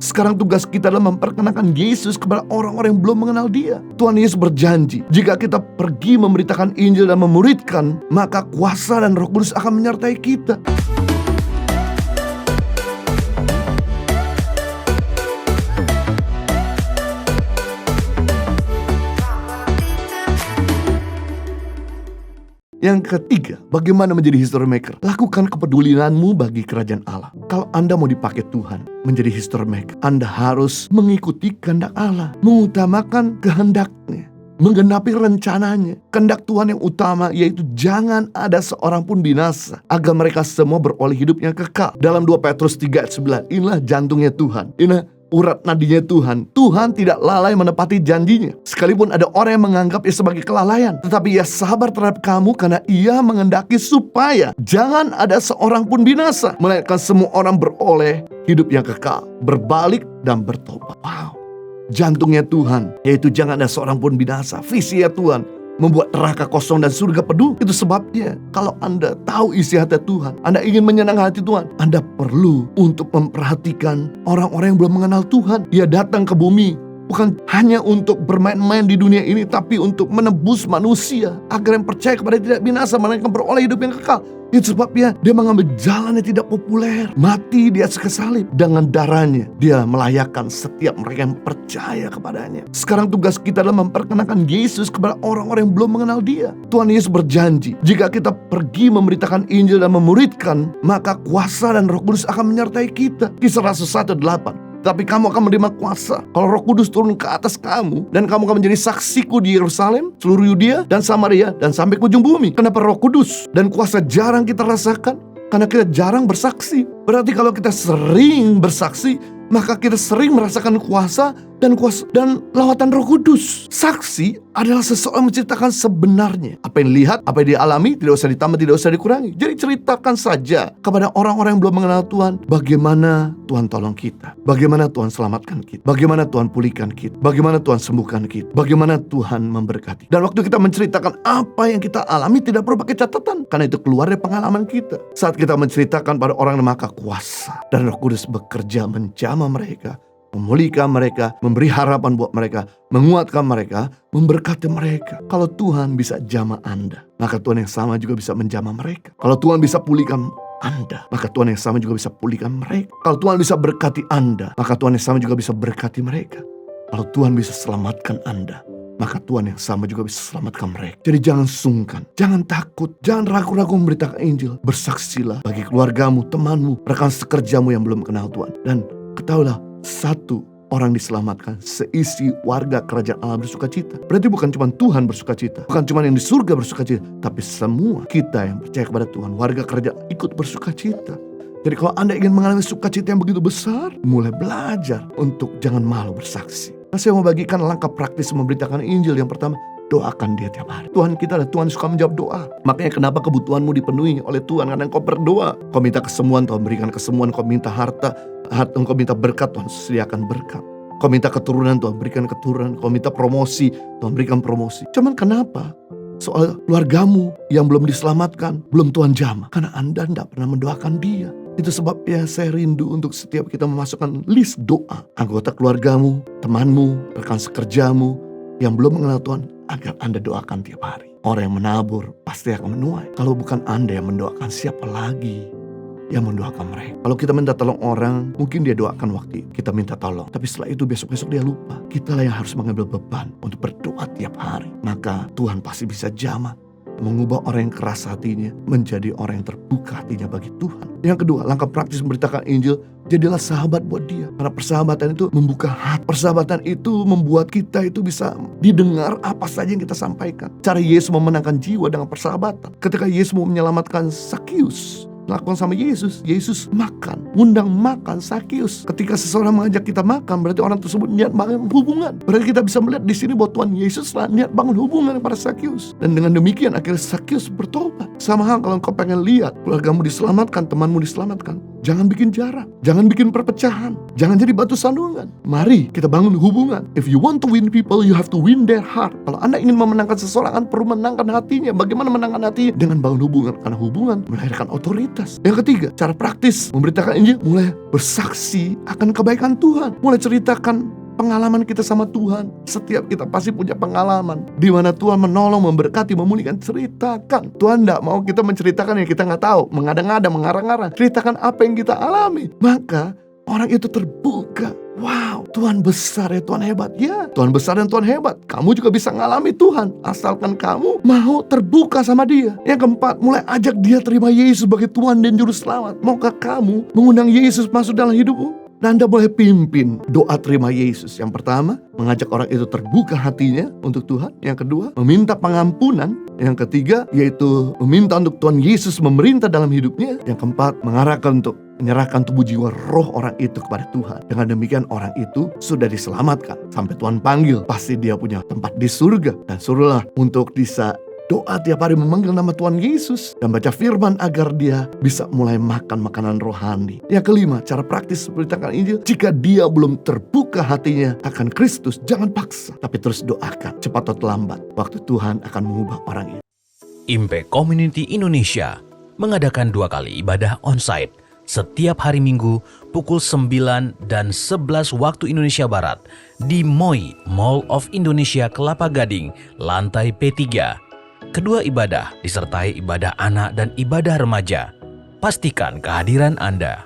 Sekarang tugas kita adalah memperkenalkan Yesus kepada orang-orang yang belum mengenal Dia. Tuhan Yesus berjanji, jika kita pergi memberitakan Injil dan memuridkan, maka kuasa dan Roh Kudus akan menyertai kita. Yang ketiga, bagaimana menjadi history maker? Lakukan kepedulianmu bagi kerajaan Allah. Kalau Anda mau dipakai Tuhan menjadi history maker, Anda harus mengikuti kehendak Allah, mengutamakan kehendaknya, menggenapi rencananya. Kehendak Tuhan yang utama yaitu jangan ada seorang pun binasa, agar mereka semua beroleh hidup yang kekal. Dalam 2 Petrus 3 ayat 9, inilah jantungnya Tuhan. Inilah urat nadinya Tuhan. Tuhan tidak lalai menepati janjinya. Sekalipun ada orang yang menganggapnya sebagai kelalaian, tetapi Ia sabar terhadap kamu karena Ia mengendaki supaya jangan ada seorang pun binasa, melainkan semua orang beroleh hidup yang kekal, berbalik dan bertobat. Wow, jantungnya Tuhan yaitu jangan ada seorang pun binasa. Visinya Tuhan membuat neraka kosong dan surga penuh. Itu sebabnya kalau Anda tahu isi hati Tuhan, Anda ingin menyenangkan hati Tuhan, Anda perlu untuk memperhatikan orang-orang yang belum mengenal Tuhan. Dia datang ke bumi bukan hanya untuk bermain-main di dunia ini, tapi untuk menebus manusia agar yang percaya kepada Dia tidak binasa, melainkan beroleh hidup yang kekal. Itu sebabnya Dia mengambil jalan yang tidak populer, mati di atas kayu salib. Dengan darahnya Dia melayakkan setiap mereka yang percaya kepadanya. Sekarang tugas kita adalah memperkenalkan Yesus kepada orang-orang yang belum mengenal Dia. Tuhan Yesus berjanji, jika kita pergi memberitakan Injil dan memuridkan, maka kuasa dan Roh Kudus akan menyertai kita. Kisah Rasul 1:8. Tapi kamu akan menerima kuasa kalau Roh Kudus turun ke atas kamu, dan kamu akan menjadi saksiku di Yerusalem, seluruh Yudea dan Samaria, dan sampai ke ujung bumi. Kenapa Roh Kudus dan kuasa jarang kita rasakan? Karena kita jarang bersaksi. Berarti kalau kita sering bersaksi, maka kita sering merasakan kuasa dan lawatan Roh Kudus. Saksi adalah seseorang menceritakan sebenarnya. Apa yang dilihat, apa yang dialami, tidak usah ditambah, tidak usah dikurangi. Jadi ceritakan saja kepada orang-orang yang belum mengenal Tuhan, bagaimana Tuhan tolong kita, bagaimana Tuhan selamatkan kita, bagaimana Tuhan pulihkan kita, bagaimana Tuhan sembuhkan kita, bagaimana Tuhan memberkati. Dan waktu kita menceritakan apa yang kita alami, tidak perlu pakai catatan, karena itu keluar dari pengalaman kita. Saat kita menceritakan pada orang, maka kuasa dan Roh Kudus bekerja menjamah mereka, memulihkan mereka, memberi harapan buat mereka, menguatkan mereka, memberkati mereka. Kalau Tuhan bisa jamah Anda, maka Tuhan yang sama juga bisa menjamah mereka. Kalau Tuhan bisa pulihkan Anda, maka Tuhan yang sama juga bisa pulihkan mereka. Kalau Tuhan bisa berkati Anda, maka Tuhan yang sama juga bisa berkati mereka. Kalau Tuhan bisa selamatkan Anda, maka Tuhan yang sama juga bisa selamatkan mereka. Jadi jangan sungkan, jangan takut, jangan ragu-ragu memberitakan Injil. Bersaksilah bagi keluargamu, temanmu, rekan sekerjamu yang belum kenal Tuhan. Dan ketahuilah, satu orang diselamatkan, seisi warga kerajaan Allah bersuka cita. Berarti bukan cuma Tuhan bersuka cita, bukan cuma yang di surga bersuka cita, tapi semua kita yang percaya kepada Tuhan, warga kerajaan, ikut bersuka cita. Jadi kalau Anda ingin mengalami sukacita yang begitu besar, mulai belajar untuk jangan malu bersaksi. Nah, saya mau bagikan langkah praktis memberitakan Injil. Yang pertama, doakan Dia tiap hari. Tuhan kita adalah Tuhan suka menjawab doa. Makanya kenapa kebutuhanmu dipenuhi oleh Tuhan, karena engkau berdoa. Kau minta kesembuhan, Tuhan berikan kesembuhan. Kau minta harta, engkau minta berkat, Tuhan sediakan berkat. Kau minta keturunan, Tuhan berikan keturunan. Kau minta promosi, Tuhan berikan promosi. Cuman kenapa soal keluargamu yang belum diselamatkan, belum Tuhan jamah? Karena Anda tidak pernah mendoakan Dia. Itu sebabnya saya rindu untuk setiap kita memasukkan list doa anggota keluargamu, temanmu, rekan sekerjamu yang belum mengenal Tuhan, agar Anda doakan tiap hari. Orang yang menabur pasti akan menuai. Kalau bukan Anda yang mendoakan, siapa lagi yang mendoakan mereka? Kalau kita minta tolong orang, mungkin dia doakan waktu kita minta tolong, tapi setelah itu besok-besok dia lupa. Kitalah yang harus mengambil beban untuk berdoa tiap hari. Maka Tuhan pasti bisa jamah, mengubah orang yang keras hatinya menjadi orang yang terbuka hatinya bagi Tuhan. Yang kedua, langkah praktis memberitakan Injil, jadilah sahabat buat Dia. Karena persahabatan itu membuka hati. Persahabatan itu membuat kita itu bisa didengar apa saja yang kita sampaikan. Cara Yesus memenangkan jiwa dengan persahabatan. Ketika Yesus mau menyelamatkan Sakius, lakukan sama Yesus. Yesus makan, undang makan Sakius. Ketika seseorang mengajak kita makan, berarti orang tersebut niat bangun hubungan. Berarti kita bisa melihat di sini bahwa Tuhan Yesus lah niat bangun hubungan kepada Sakius. Dan dengan demikian akhirnya Sakius bertobat. Sama hal kalau engkau pengen lihat keluargamu diselamatkan, temanmu diselamatkan, Jangan bikin jarak, jangan bikin perpecahan, jangan jadi batu sandungan. Mari kita bangun hubungan. If you want to win people, you have to win their heart. Kalau Anda ingin memenangkan seseorang, perlu menangkan hatinya. Bagaimana menangkan hatinya? Dengan bangun hubungan. Karena hubungan melahirkan otoritas. Yang ketiga, cara praktis memberitakan Injil, mulai bersaksi akan kebaikan Tuhan. Mulai ceritakan pengalaman kita sama Tuhan. Setiap kita pasti punya pengalaman di mana Tuhan menolong, memberkati, memulihkan. Ceritakan. Tuhan tidak mau kita menceritakan yang kita nggak tahu, mengada-ngada, mengarang-arang. Ceritakan apa yang kita alami. Maka orang itu terbuka. Wow, Tuhan besar ya, Tuhan hebat. Ya, Tuhan besar dan Tuhan hebat. Kamu juga bisa ngalami Tuhan, asalkan kamu mau terbuka sama Dia. Yang keempat, mulai ajak dia terima Yesus sebagai Tuhan dan Juru Selamat. Maukah kamu mengundang Yesus masuk dalam hidupmu? Dan Anda boleh pimpin doa terima Yesus. Yang pertama, mengajak orang itu terbuka hatinya untuk Tuhan. Yang kedua, meminta pengampunan. Yang ketiga, yaitu meminta untuk Tuhan Yesus memerintah dalam hidupnya. Yang keempat, mengarahkan untuk menyerahkan tubuh jiwa roh orang itu kepada Tuhan. Dengan demikian orang itu sudah diselamatkan. Sampai Tuhan panggil, pasti dia punya tempat di surga. Dan suruhlah untuk bisa doa tiap hari memanggil nama Tuhan Yesus dan baca firman agar dia bisa mulai makan makanan rohani. Yang kelima, cara praktis memberitakan Injil. Jika dia belum terbuka hatinya akan Kristus, jangan paksa, tapi terus doakan. Cepat atau lambat, waktu Tuhan akan mengubah orang itu. Impact Community Indonesia mengadakan 2 kali ibadah onsite setiap hari Minggu pukul 9 dan 11 waktu Indonesia Barat di MOI, Mall of Indonesia Kelapa Gading, lantai P3. Kedua ibadah disertai ibadah anak dan ibadah remaja. Pastikan kehadiran Anda.